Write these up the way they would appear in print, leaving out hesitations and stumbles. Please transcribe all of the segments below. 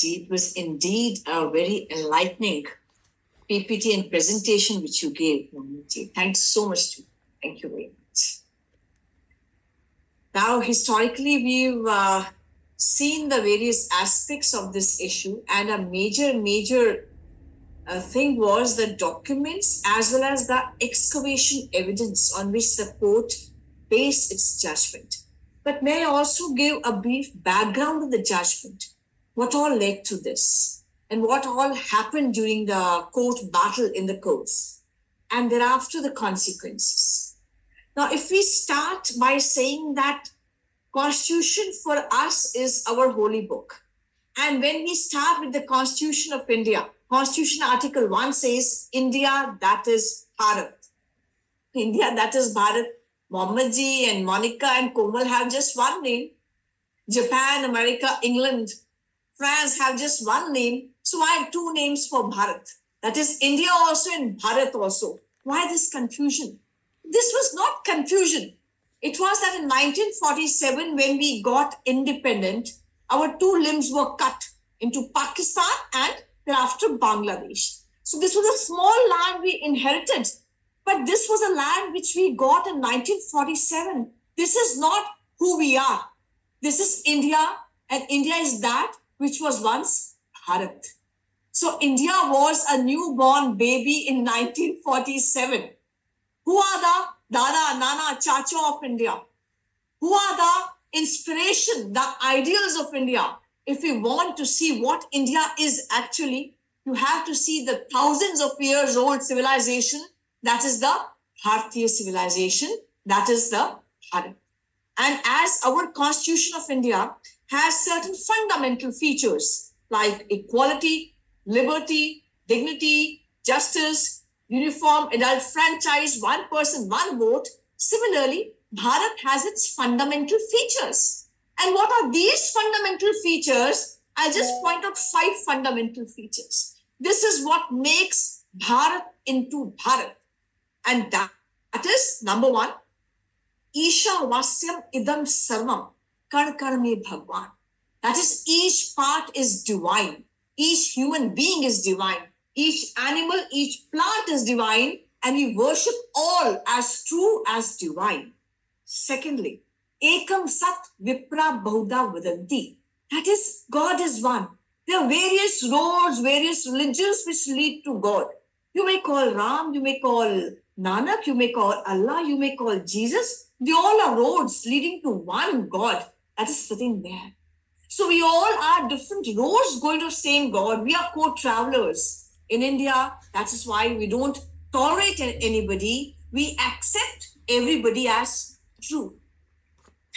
It was indeed a very enlightening PPT and presentation which you gave, Mohammed. Thanks so much to you. Thank you very much. Now, historically, we've seen the various aspects of this issue, and a major thing was the documents as well as the excavation evidence on which the court based its judgment. But may I also give a brief background of the judgment? What all led to this? And what all happened during the court battle in the courts? And thereafter the consequences. Now, if we start by saying that Constitution for us is our holy book. And when we start with the Constitution of India, Constitution Article 1 says, India, that is Bharat. India, that is Bharat. Mohammed ji and Monica and Komal have just one name. Japan, America, England, France have just one name. So I have two names for Bharat. That is India also and Bharat also. Why this confusion? This was not confusion. It was that in 1947, when we got independent, our two limbs were cut into Pakistan and thereafter Bangladesh. So this was a small land we inherited. But this was a land which we got in 1947. This is not who we are. This is India, and India is that which was once Bharat. So India was a newborn baby in 1947. Who are the Dada, Nana, Chacha of India? Who are the inspiration, the ideals of India? If we want to see what India is actually, you have to see the thousands of years old civilization. That is the Bharatiya civilization. That is the Bharat. And as our Constitution of India has certain fundamental features like equality, liberty, dignity, justice, uniform adult franchise, one person, one vote. Similarly, Bharat has its fundamental features. And what are these fundamental features? I'll just point out 5 fundamental features. This is what makes Bharat into Bharat. And that is number 1, Isha Vasyam Idam Sarvam Karkarme Bhagwan. That is, each part is divine. Each human being is divine. Each animal, each plant is divine. And we worship all as true as divine. Secondly, Ekam Sat Vipra Bahuda Vadanti. That is, God is one. There are various roads, various religions which lead to God. You may call Ram, you may call Nanak, you may call Allah, you may call Jesus. They all are roads leading to one God that is sitting there. So we all are different roads going to the same God. We are co-travelers. In India, that is why we don't tolerate anybody. We accept everybody as true.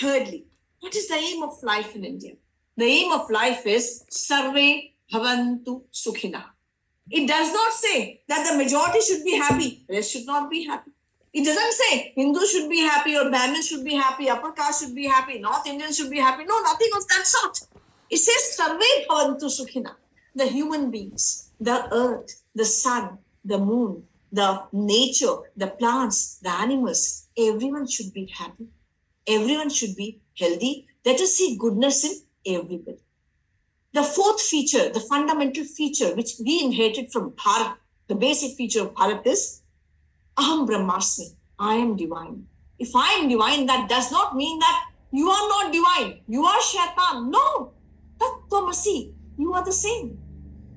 Thirdly, what is the aim of life in India? The aim of life is Sarve Bhavantu Sukhina. It does not say that the majority should be happy, the rest should not be happy. It doesn't say Hindus should be happy or Brahmins should be happy, upper caste should be happy, North Indians should be happy. No, nothing of that sort. It says Sarve Bhavantu Sukhina. The human beings, the earth, the sun, the moon, the nature, the plants, the animals, everyone should be happy. Everyone should be healthy. Let us see goodness in everybody. The fourth feature, the fundamental feature which we inherited from Bharat, the basic feature of Bharat is Aham Brahmasmi, I am divine. If I am divine, that does not mean that you are not divine. You are Shaitan. No. Tattvamasi, you are the same.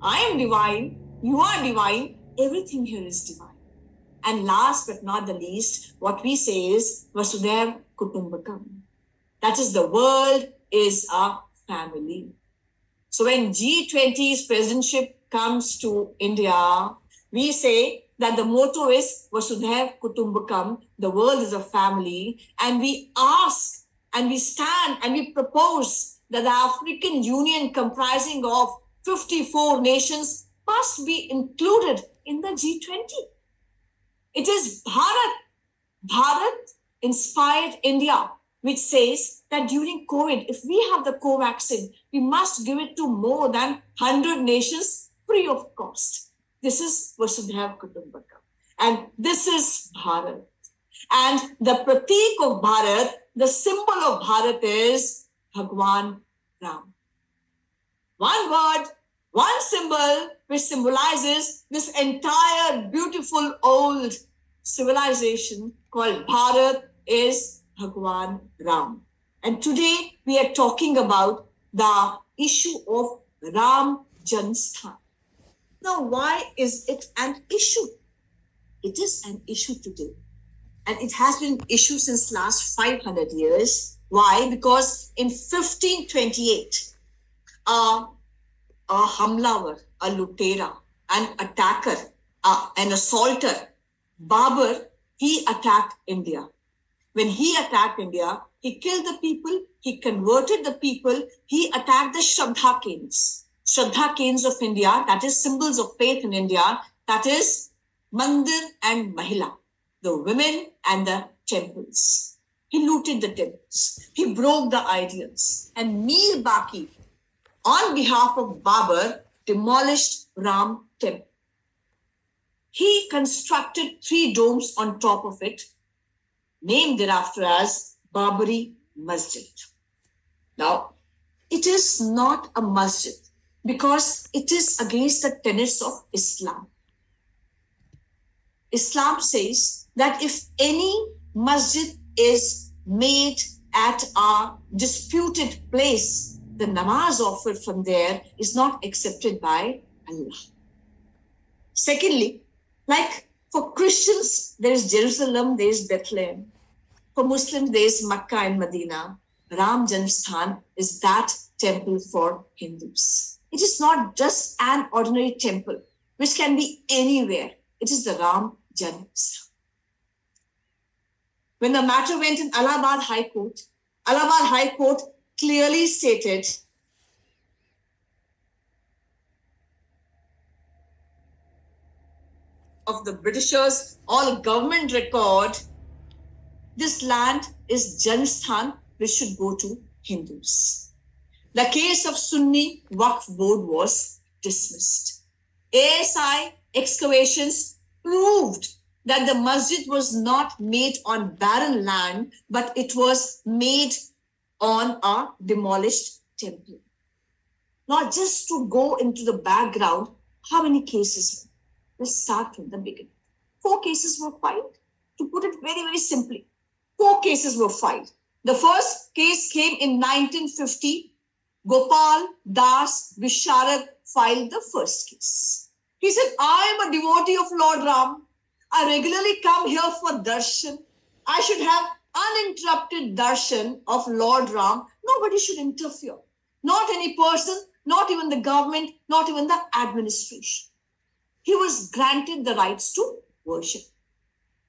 I am divine. You are divine. Everything here is divine. And last but not the least, what we say is Vasudhaiva Kutumbakam. That is, the world is a family. So when G20's presidentship comes to India, we say that the motto is Vasudhaiva Kutumbakam, the world is a family, and we ask and we stand and we propose that the African Union, comprising of 54 nations, must be included in the G20. It is Bharat inspired India, which says that during COVID, if we have the Covaxin, we must give it to more than 100 nations free of cost. This is Vasudhaiva Kutumbakam. And this is Bharat. And the pratik of Bharat, the symbol of Bharat is Bhagwan Ram. One word, one symbol, which symbolizes this entire beautiful old civilization called Bharat, is Bhagwan Ram. And today we are talking about the issue of Ram Janmasthan. Now, why is it an issue? It is an issue today. And it has been an issue since last 500 years. Why? Because in 1528, a hamlavar, a lutera, an attacker, an assaulter, Babur, he attacked India. When he attacked India, he killed the people, he converted the people, he attacked the Shraddha Kendras of India, that is symbols of faith in India, that is Mandir and Mahila, the women and the temples. He looted the temples, he broke the ideals, and Mir Baqi, on behalf of Babur, demolished Ram temple. He constructed 3 domes on top of it, named thereafter as Babri Masjid. Now, it is not a masjid because it is against the tenets of Islam. Islam says that if any masjid is made at a disputed place, the namaz offered from there is not accepted by Allah. Secondly, like for Christians, there is Jerusalem, there is Bethlehem. For Muslims, there is Makkah and Medina. Ram Janmasthan is that temple for Hindus. It is not just an ordinary temple, which can be anywhere. It is the Ram Janmasthan. When the matter went in Allahabad High Court clearly stated of the Britishers, all government record, this land is Janmasthan, which should go to Hindus. The case of Sunni Waqf Board was dismissed. ASI excavations proved that the masjid was not made on barren land, but it was made on a demolished temple. Now, just to go into the background, how many cases? Let's start from the beginning. 4 cases were filed. To put it very, very simply, 4 cases were filed. The first case came in 1950. Gopal Das Visharad filed the first case. He said, I am a devotee of Lord Ram. I regularly come here for darshan. I should have uninterrupted darshan of Lord Ram. Nobody should interfere. Not any person, not even the government, not even the administration. He was granted the rights to worship.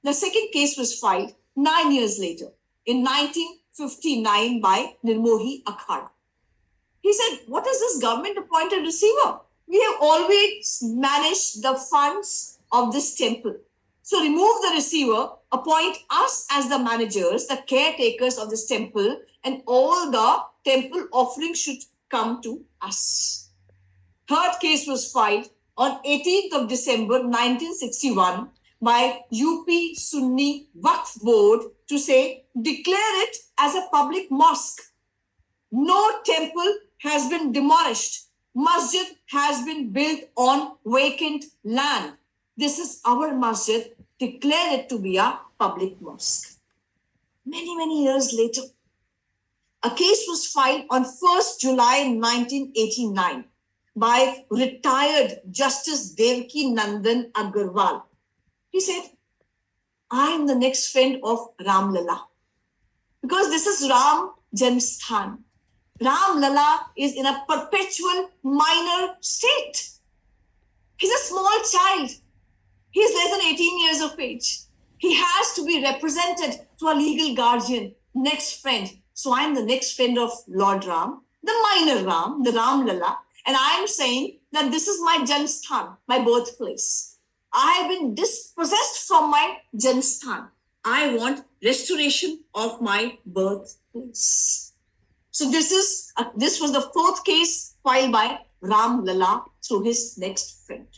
The second case was filed 9 years later, in 1959 by Nirmohi Akhada. He said, what is this government appointed receiver? We have always managed the funds of this temple. So remove the receiver, appoint us as the managers, the caretakers of this temple, and all the temple offerings should come to us. Third case was filed on 18th of December 1961 by UP Sunni Waqf Board to say, declare it as a public mosque. No temple has been demolished. Masjid has been built on vacant land. This is our masjid. Declare it to be a public mosque. Many, many years later, a case was filed on 1st July 1989 by retired Justice Devaki Nandan Agarwal. He said, I am the next friend of Ram Lala. Because this is Ram Janmasthan. Ram Lala is in a perpetual minor state. He's a small child. He is less than 18 years of age. He has to be represented to a legal guardian, next friend. So I am the next friend of Lord Ram, the minor Ram, the Ram Lala. And I am saying that this is my Janmasthan, my birthplace. I have been dispossessed from my Janmasthan. I want restoration of my birthplace. So this was the 4th case filed by Ram Lala through his next friend.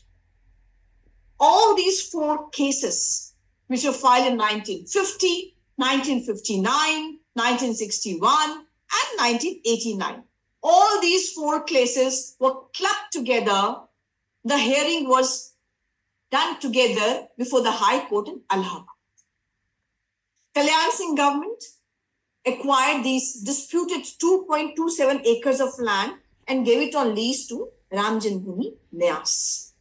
All these 4 cases, which were filed in 1950, 1959, 1961, and 1989, All these four cases were clubbed together. The hearing was done together before the High Court in Allahabad. Kalyan Singh government acquired these disputed 2.27 acres of land and gave it on lease to Ram Janmabhoomi Nyas.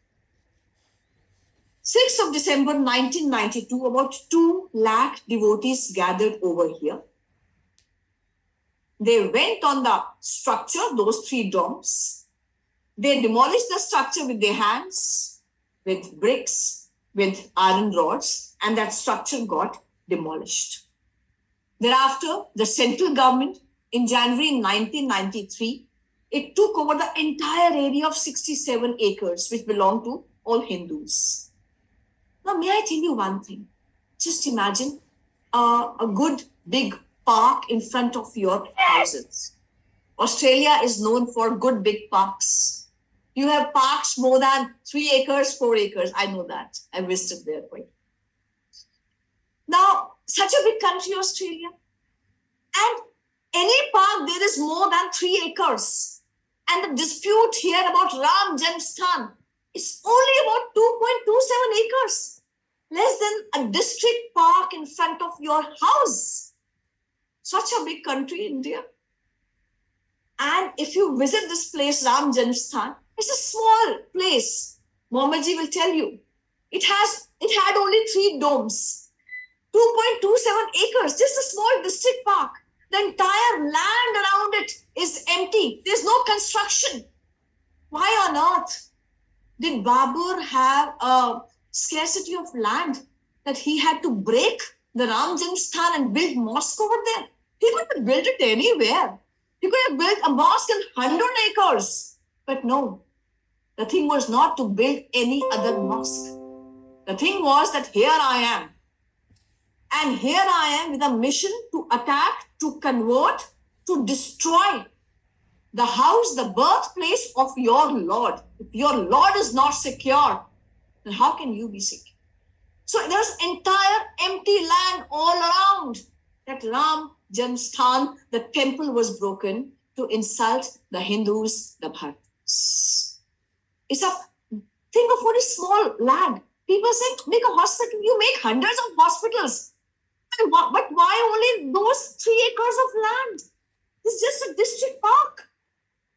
6th of December 1992, about 2 lakh devotees gathered over here. They went on the structure, those 3 domes. They demolished the structure with their hands, with bricks, with iron rods, and that structure got demolished. Thereafter, the central government in January 1993, it took over the entire area of 67 acres, which belonged to all Hindus. Now, may I tell you one thing? Just imagine a good big park in front of your houses. Australia is known for good big parks. You have parks more than 3 acres, 4 acres. I know that. I visited there quite. Now, such a big country, Australia. And any park, there is more than 3 acres. And the dispute here about Ram Janmasthan is only about 2.27 acres. Less than a district park in front of your house. Such a big country, India. And if you visit this place, Ram Janmasthan, it's a small place. Mohammadji will tell you. It had only 3 domes. 2.27 acres, just a small district park. The entire land around it is empty. There's no construction. Why on earth did Babur have a scarcity of land that he had to break the Ram Janmasthan and build mosque over there? He could have built it anywhere. He could have built a mosque in 100 acres. But no, the thing was not to build any other mosque. The thing was that here I am. And here I am with a mission to attack, to convert, to destroy the house, the birthplace of your Lord. If your Lord is not secure, then how can you be secure? So there's entire empty land all around that Ram Janmasthan, the temple was broken to insult the Hindus, the Bharatis. It's a thing of very small land. People say, make a hospital. You make hundreds of hospitals. But why only those 3 acres of land? It's just a district park.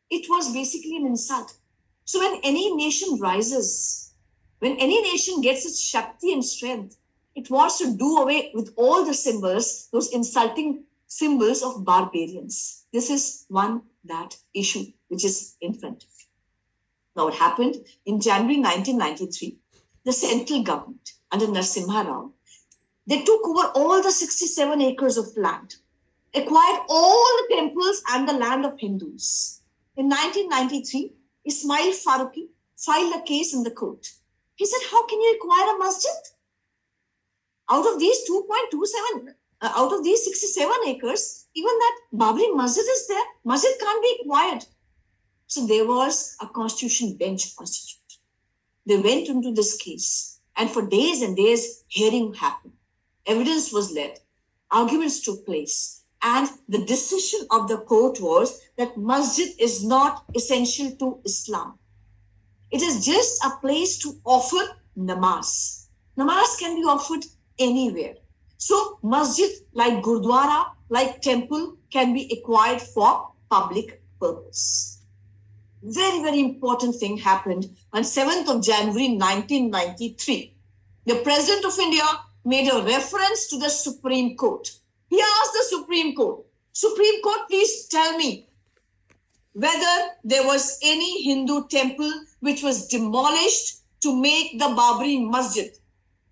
It was basically an insult. So when any nation rises, when any nation gets its Shakti and strength, it wants to do away with all the symbols, those insulting symbols of barbarians. This is that issue which is in front of you. Now, what happened in January 1993, the central government under Narasimha Rao, they took over all the 67 acres of land, acquired all the temples and the land of Hindus. In 1993, Ismail Faruqi filed a case in the court. He said, how can you acquire a masjid? Out of these 2.27, out of these 67 acres, even that Babri Masjid is there. Masjid can't be acquired. So there was a constitution bench constituted. They went into this case, and for days and days, hearing happened. Evidence was led, arguments took place, and the decision of the court was that masjid is not essential to Islam. It is just a place to offer namaz. Namaz can be offered anywhere. So masjid, like gurdwara, like temple, can be acquired for public purpose. Very, very important thing happened on 7th of January 1993. The President of India made a reference to the Supreme Court. He asked the Supreme Court, please tell me whether there was any Hindu temple which was demolished to make the Babri Masjid.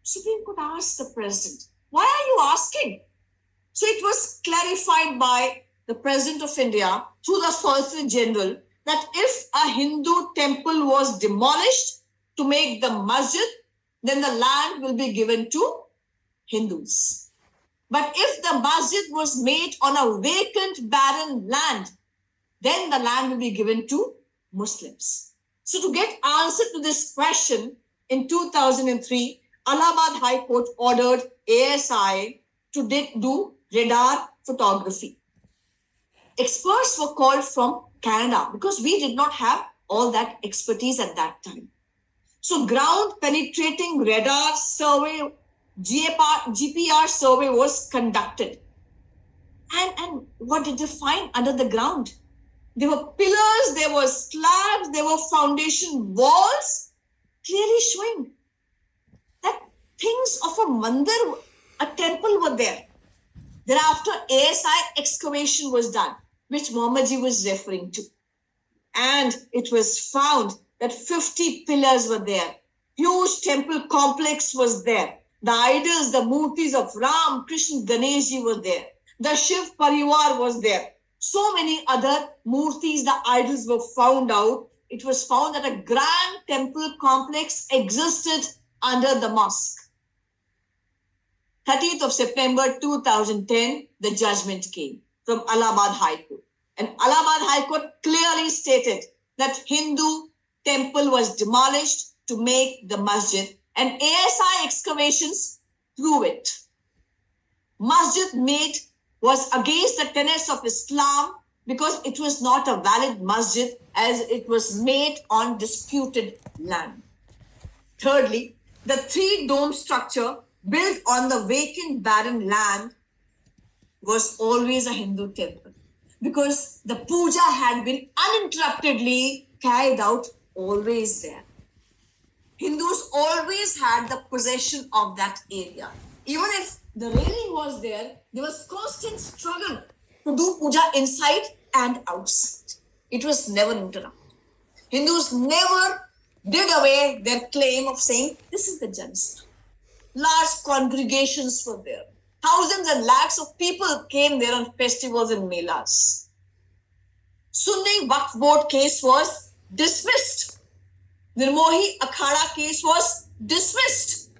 Supreme Court asked the President, why are you asking? So it was clarified by the President of India through the Solicitor General that if a Hindu temple was demolished to make the masjid, then the land will be given to Hindus. But if the masjid was made on a vacant, barren land, then the land will be given to Muslims. So to get answer to this question, in 2003, Allahabad High Court ordered ASI to do radar photography. Experts were called from Canada, because we did not have all that expertise at that time. So ground penetrating radar survey, GPR survey was conducted. And what did they find under the ground? There were pillars, there were slabs, there were foundation walls, clearly showing that things of a mandir, a temple were there. Thereafter, ASI excavation was done, which Mohammadji was referring to. And it was found that 50 pillars were there. Huge temple complex was there. The idols, the murtis of Ram, Krishna, Ganeshji were there. The Shiv Parivar was there. So many other murtis, the idols were found out. It was found that a grand temple complex existed under the mosque. 30th of September 2010, the judgment came from Allahabad High Court. And Allahabad High Court clearly stated that Hindu temple was demolished to make the masjid, and ASI excavations prove it. Masjid made was against the tenets of Islam because it was not a valid masjid as it was made on disputed land. Thirdly, the three-dome structure built on the vacant barren land was always a Hindu temple because the puja had been uninterruptedly carried out always there. Hindus always had the possession of that area. Even if the railing was there was constant struggle to do puja inside and outside. It was never interrupted. Hindus never did away their claim of saying, this is the Jansthan. Large congregations were there. Thousands and lakhs of people came there on festivals and melas. Sunni Waqf Board case was dismissed. Nirmohi Akhada case was dismissed.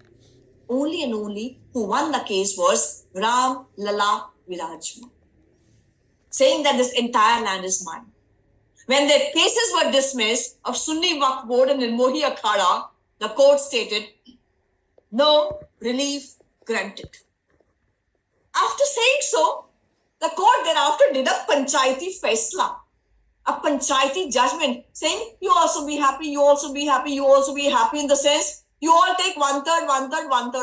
Only and only who won the case was Ram Lala Virajman, saying that this entire land is mine. When the cases were dismissed of Sunni Waqf Board and Nirmohi Akhada, the court stated, no relief granted. After saying so, the court thereafter did a panchayati faisla, a panchayati judgment, saying you also be happy, you also be happy, you also be happy, in the sense you all take one-third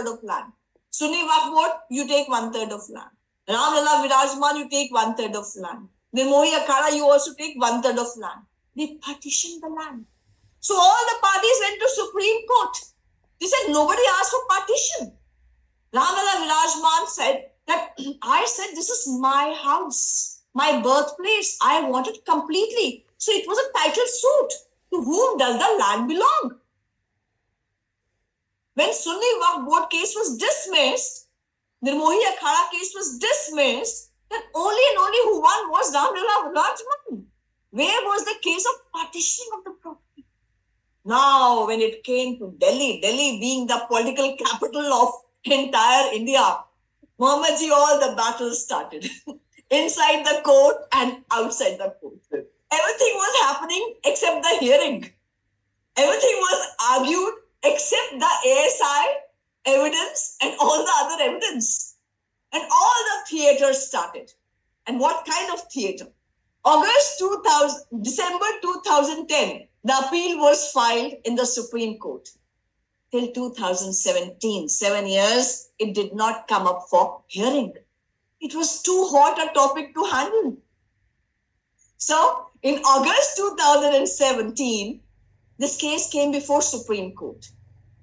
of land. Sunni Waqf Board, you take one-third of land. Ram Lala Virajman, you take one-third of land. Nirmohi Akhada, you also take one-third of land. They partitioned the land. So all the parties went to Supreme Court. They said nobody asked for partition. Ram Lala Virajman said that I said this is my house, my birthplace. I want it completely. So it was a title suit. To whom does the land belong? When Sunni Waqf Board case was dismissed, Nirmohi Akhada case was dismissed, then only and only who won was Ram Lala Virajman. Where was the case of partitioning of the property? Now, when it came to Delhi, Delhi being the political capital of entire India, Mohammadji, all the battles started. Inside the court and outside the court. Everything was happening except the hearing. Everything was argued except the ASI evidence and all the other evidence. And all the theaters started. And what kind of theater? December 2010, the appeal was filed in the Supreme Court. Till 2017, 7 years, it did not come up for hearing. It was too hot a topic to handle. So, in August 2017, this case came before Supreme Court.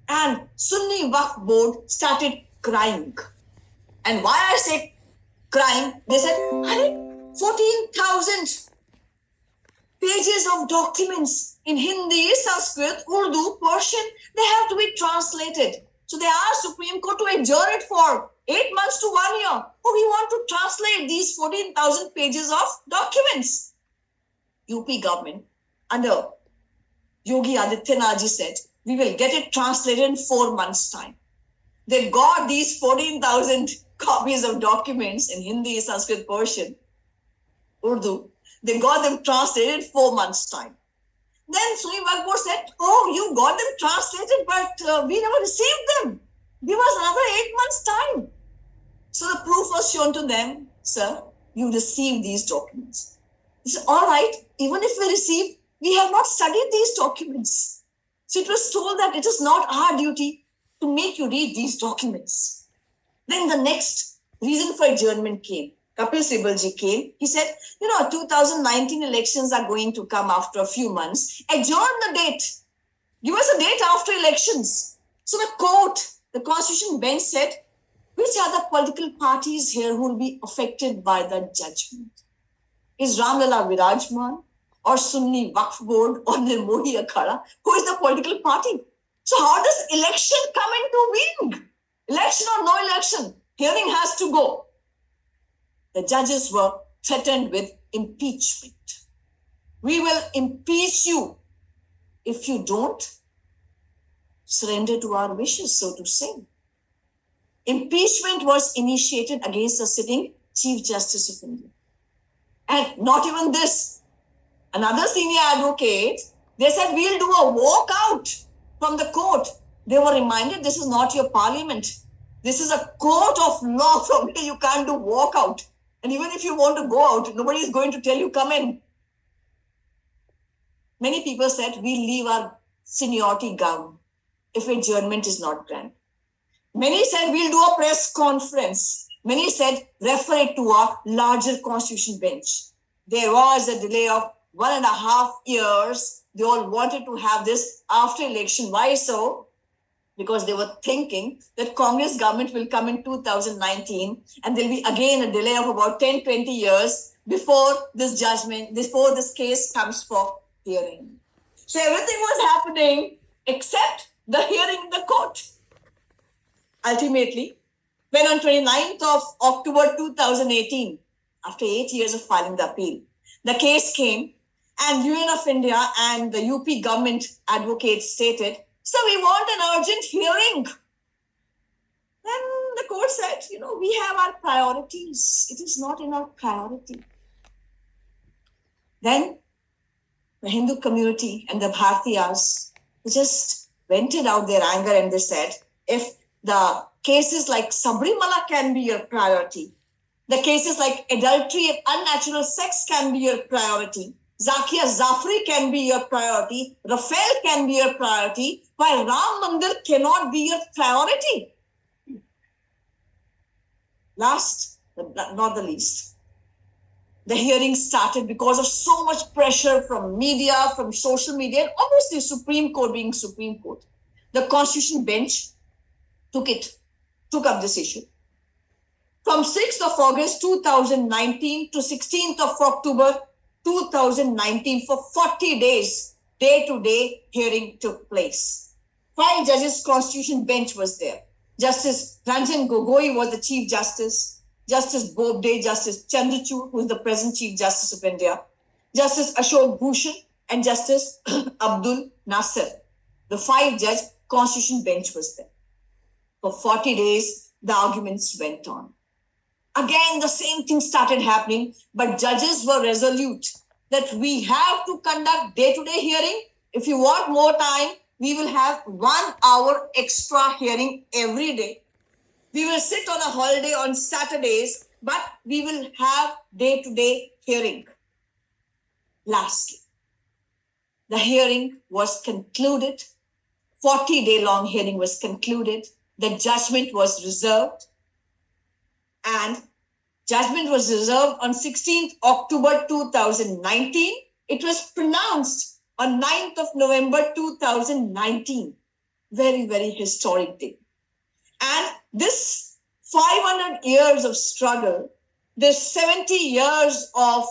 And Sunni Waqf Board started crying. And why I say crying? They said, 14,000 pages of documents in Hindi, Sanskrit, Urdu, Persian, they have to be translated. So they asked Supreme Court to adjourn it for 8 months to 1 year. Oh, we want to translate these 14,000 pages of documents. UP government under Yogi Adityanath ji said, we will get it translated in 4 months' time. They got these 14,000 copies of documents in Hindi, Sanskrit, Persian, Urdu. They got them translated in 4 months' time. Then Sunni Waqf Board said, oh, you got them translated, but we never received them. Give us another 8 months' time. So the proof was shown to them, sir, you received these documents. They said, all right, even if we received, we have not studied these documents. So it was told that it is not our duty to make you read these documents. Then the next reason for adjournment came. Kapil Sibalji came. He said, 2019 elections are going to come after a few months. Adjourn the date. Give us a date after elections. So the court, the constitution bench said, which are the political parties here who will be affected by the judgment? Is Ram Lalla Virajman or Sunni Waqf Board or Nirmohi Akhada? Who is the political party? So how does election come into being? Election or no election, hearing has to go. The judges were threatened with impeachment. We will impeach you if you don't surrender to our wishes, so to say. Impeachment was initiated against the sitting Chief Justice of India. And not even this. Another senior advocate, they said, we'll do a walkout from the court. They were reminded, this is not your parliament. This is a court of law from where you can't do walkout. And even if you want to go out, nobody is going to tell you, come in. Many people said, we leave our seniority gown if adjournment is not granted. Many said, we'll do a press conference. Many said, refer it to a larger constitution bench. There was a delay of 1.5 years. They all wanted to have this after election. Why so? Because they were thinking that Congress government will come in 2019 and there'll be again a delay of about 10-20 years before this judgment, before this case comes for hearing. So everything was happening except the hearing in the court. Ultimately, when on 29th of October 2018, after 8 years of filing the appeal, the case came and UN of India and the UP government advocates stated, so we want an urgent hearing. Then the court said, we have our priorities. It is not in our priority. Then the Hindu community and the Bharatiyas just vented out their anger and they said, if the cases like Sabrimala can be your priority, the cases like adultery and unnatural sex can be your priority, Zakia Zafri can be your priority, Rafael can be your priority, why Ram Mandir cannot be your priority? Last but not the least, the hearing started because of so much pressure from media, from social media, and obviously Supreme Court being Supreme Court. The Constitution bench took up this issue. From 6th of August 2019 to 16th of October 2019, for 40 days, day-to-day hearing took place. 5 judges Constitution bench was there. Justice Ranjan Gogoi was the Chief Justice, Justice Bobde, Justice Chandrachud, who is the present Chief Justice of India, Justice Ashok Bhushan, and Justice Abdul Nasser. The 5-judge Constitution bench was there. For 40 days, the arguments went on. Again, the same thing started happening, but judges were resolute that we have to conduct day-to-day hearing. If you want more time, we will have 1 hour extra hearing every day. We will sit on a holiday on Saturdays, but we will have day-to-day hearing. Lastly, the hearing was concluded. 40-day long hearing was concluded. The judgment was reserved. And judgment was reserved on 16th October 2019. It was pronounced on 9th of November 2019. Very, very historic day. And this 500 years of struggle, this 70 years of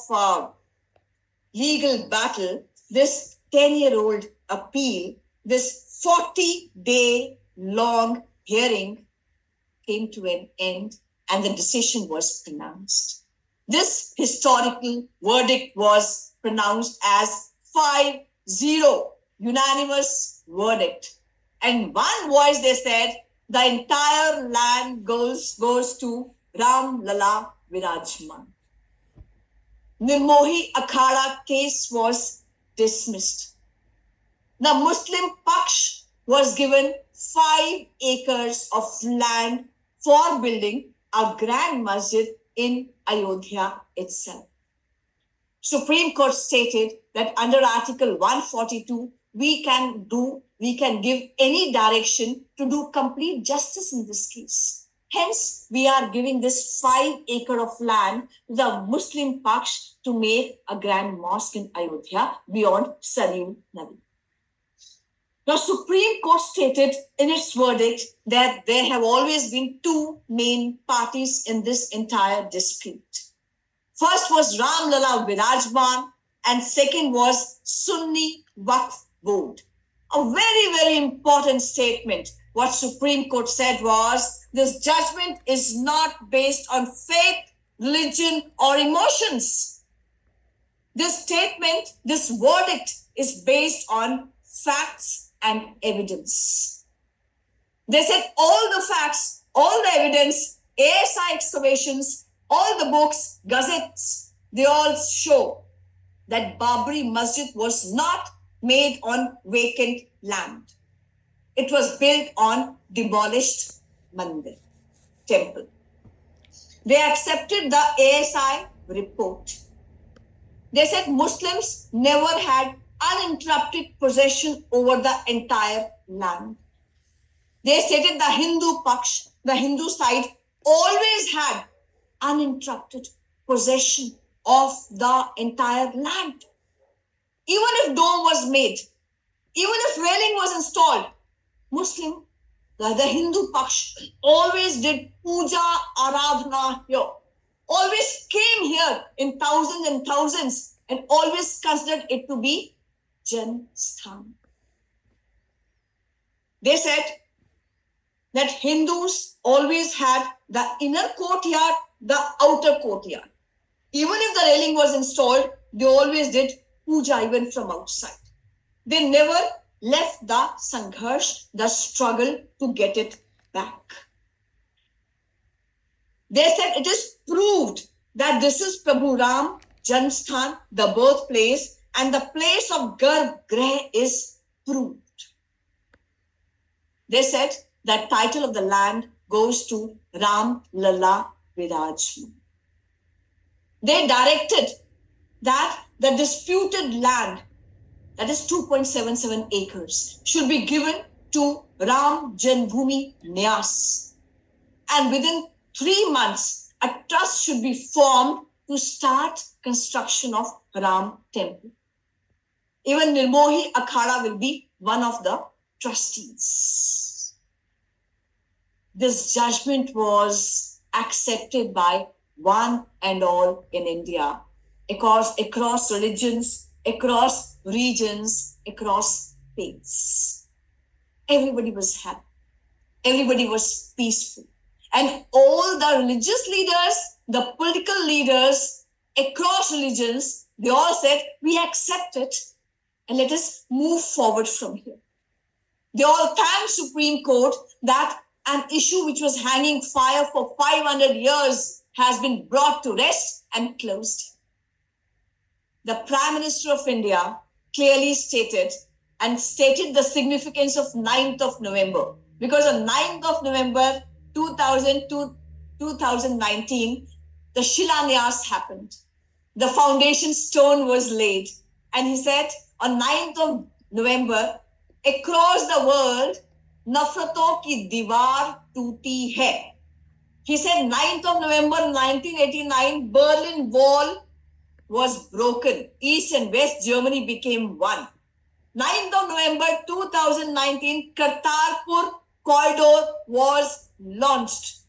legal battle, this 10-year-old appeal, this 40-day long hearing came to an end and the decision was pronounced. This historical verdict was pronounced as 5-0, unanimous verdict. And one voice they said, the entire land goes to Ram Lalla Virajman. Nirmohi Akhada case was dismissed. The Muslim Paksh was given 5 acres of land for building a grand masjid in Ayodhya itself. Supreme Court stated that under Article 142, we can give any direction to do complete justice in this case. Hence, we are giving this 5 acre of land to the Muslim Paksh to make a grand mosque in Ayodhya beyond Saryu Nadi. Now, Supreme Court stated in its verdict that there have always been 2 main parties in this entire dispute. First was Ram Lalla Virajman and second was Sunni Waqf Board. A very, very important statement. What Supreme Court said was, this judgment is not based on faith, religion or emotions. This statement, this verdict is based on facts and evidence. They said all the facts, all the evidence, ASI excavations, all the books, gazettes, they all show that Babri Masjid was not made on vacant land. It was built on demolished mandir, temple. They accepted the ASI report. They said Muslims never had uninterrupted possession over the entire land. They stated the Hindu Paksh, the Hindu side, always had uninterrupted possession of the entire land. Even if dome was made, even if railing was installed, Muslim, the Hindu Paksh always did puja, aradhana here, always came here in thousands and thousands and always considered it to be Jan Sthan. They said that Hindus always had the inner courtyard, the outer courtyard. Even if the railing was installed, they always did puja even from outside. They never left the sangharsh, the struggle to get it back. They said it is proved that this is Prabhu Ram Janmsthan, the birthplace, and the place of Garbh Grah is proved. They said that title of the land goes to Ram Lalla Virajman. They directed that the disputed land, that is 2.77 acres, should be given to Ram Janmabhoomi Nyas. And within 3 months, a trust should be formed to start construction of Ram Temple. Even Nirmohi Akhada will be one of the trustees. This judgment was accepted by one and all in India, across religions, across regions, across faiths. Everybody was happy. Everybody was peaceful. And all the religious leaders, the political leaders across religions, they all said, we accept it and let us move forward from here. They all thanked Supreme Court that an issue which was hanging fire for 500 years has been brought to rest and closed. The Prime Minister of India clearly stated the significance of 9th of November, because on 9th of November 2019, the Shilanyas happened. The foundation stone was laid. And he said, on 9th of November, across the world, nafraton ki diwar tooti hai. He said 9th of November 1989, Berlin Wall was broken. East and West Germany became one. 9th of November 2019, Kartarpur corridor was launched.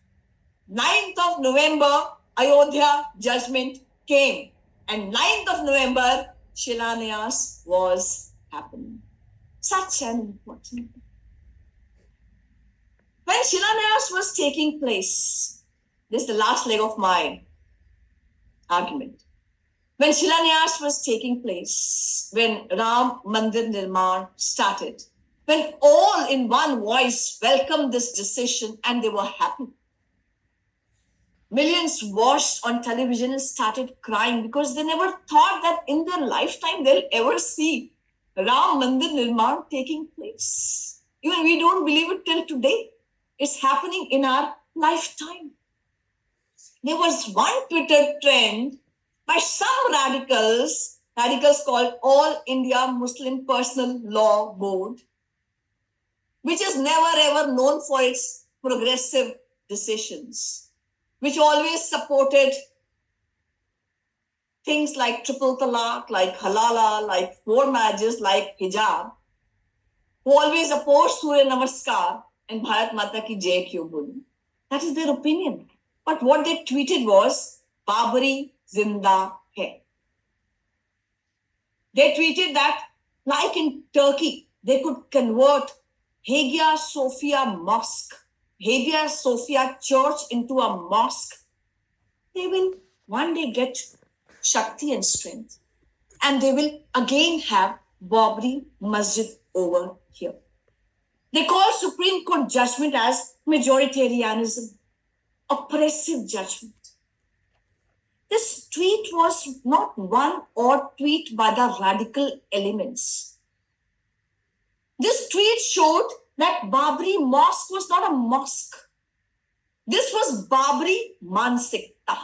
9th of November, Ayodhya judgment came. And 9th of November, Shilanyas was happening. Such an important thing. When Shilanyas was taking place, this is the last leg of my argument. When Shilanyas was taking place, when Ram Mandir Nirman started, when all in one voice welcomed this decision and they were happy. Millions watched on television and started crying because they never thought that in their lifetime they'll ever see Ram Mandir Nirman taking place. Even we don't believe it till today. It's happening in our lifetime. There was one Twitter trend by some radicals called All India Muslim Personal Law Board, which is never ever known for its progressive decisions, which always supported things like triple talaq, like halala, like 4 marriages, like hijab, who always opposed Surya Namaskar and Bharat Mata ki Jai Kyun Boli. That is their opinion. But what they tweeted was, Babri Zinda Hai. They tweeted that, like in Turkey, they could convert Hagia Sophia Mosque, Hagia Sophia Church into a mosque. They will one day get Shakti and strength. And they will again have Babri Masjid over here. They call Supreme Court judgment as majoritarianism, oppressive judgment. This tweet was not one odd tweet by the radical elements. This tweet showed that Babri Mosque was not a mosque. This was Babri Mansikta.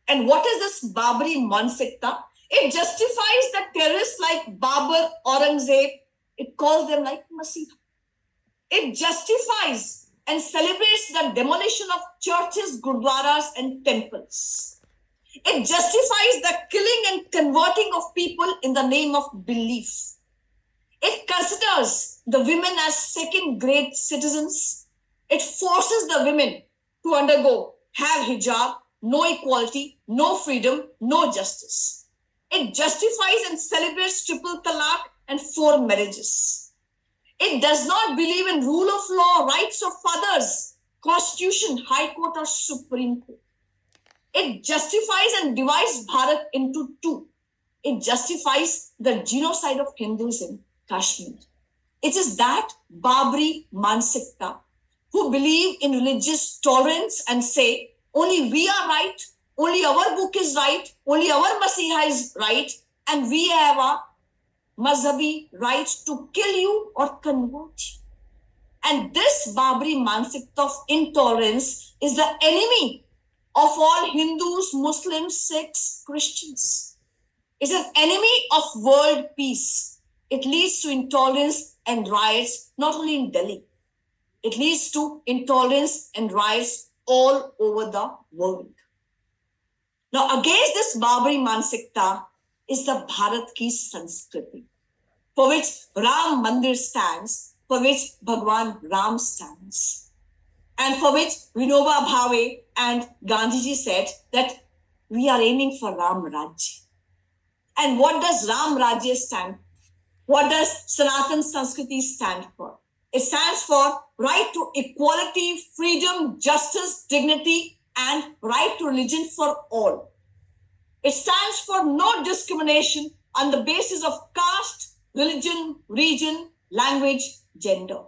And what is this Babri Mansikta? It justifies the terrorists like Babur, Aurangzeb. It calls them like Masih. It justifies and celebrates the demolition of churches, gurdwaras, and temples. It justifies the killing and converting of people in the name of belief. It considers the women as second-grade citizens. It forces the women to undergo, have hijab, no equality, no freedom, no justice. It justifies and celebrates triple talaq and 4 marriages. It does not believe in rule of law, rights of others, constitution, high court or supreme court. It justifies and divides Bharat into 2. It justifies the genocide of Hindus in Kashmir. It is that Babri Mansikta who believe in religious tolerance and say, only we are right, only our book is right, only our Masiha is right, and we have a mazhabi right to kill you or convert you. And this Babri Mansikta of intolerance is the enemy of all Hindus, Muslims, Sikhs, Christians. It's an enemy of world peace. It leads to intolerance and riots, not only in Delhi. It leads to intolerance and riots all over the world. Now, against this Babri Mansikta is the Bharat ki Sanskriti, for which Ram Mandir stands, for which Bhagwan Ram stands, and for which Vinoba Bhave and Gandhiji said that we are aiming for Ram Rajya. And what does Ram Rajya stand for? What does Sanatan Sanskriti stand for? It stands for right to equality, freedom, justice, dignity, and right to religion for all. It stands for no discrimination on the basis of caste, religion, region, language, gender.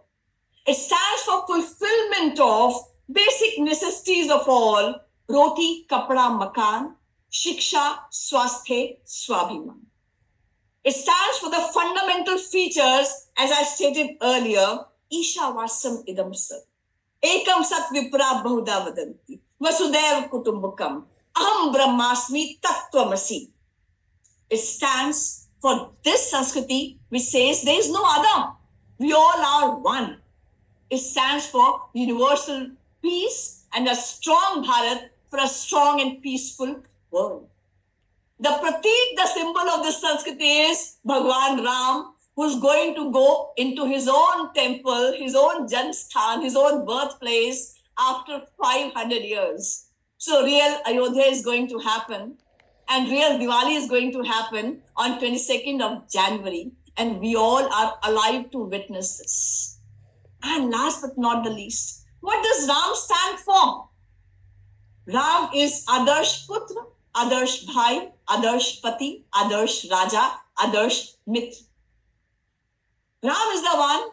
It stands for fulfillment of basic necessities of all: roti, kapda, makan, shiksha, swasthya, swabhiman. It stands for the fundamental features, as I stated earlier, Isha Vasam Idam Sat, Ekam Sat Vipra Bahuda Vadanti, Vasudev Kutumbakam, Aham Brahmasmi Tattvamasi. It stands for this Sanskriti which says there is no other. We all are one. It stands for universal peace and a strong Bharat for a strong and peaceful world. The pratik, the symbol of this Sanskriti is Bhagwan Ram, who's going to go into his own temple, his own Jansthan, his own birthplace after 500 years. So real Ayodhya is going to happen, and real Diwali is going to happen on 22nd of January, and we all are alive to witness this. And last but not the least, what does Ram stand for? Ram is Adarsh Putra, Adarsh Bhai, Adarsh Pati, Adarsh Raja, Adarsh Mitra. Ram is the one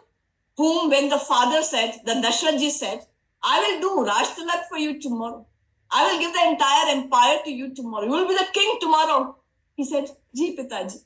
whom, when the father said, the Dashrathji said, I will do Raj Tilak for you tomorrow. I will give the entire empire to you tomorrow. You will be the king tomorrow. He said, Ji Pitaji.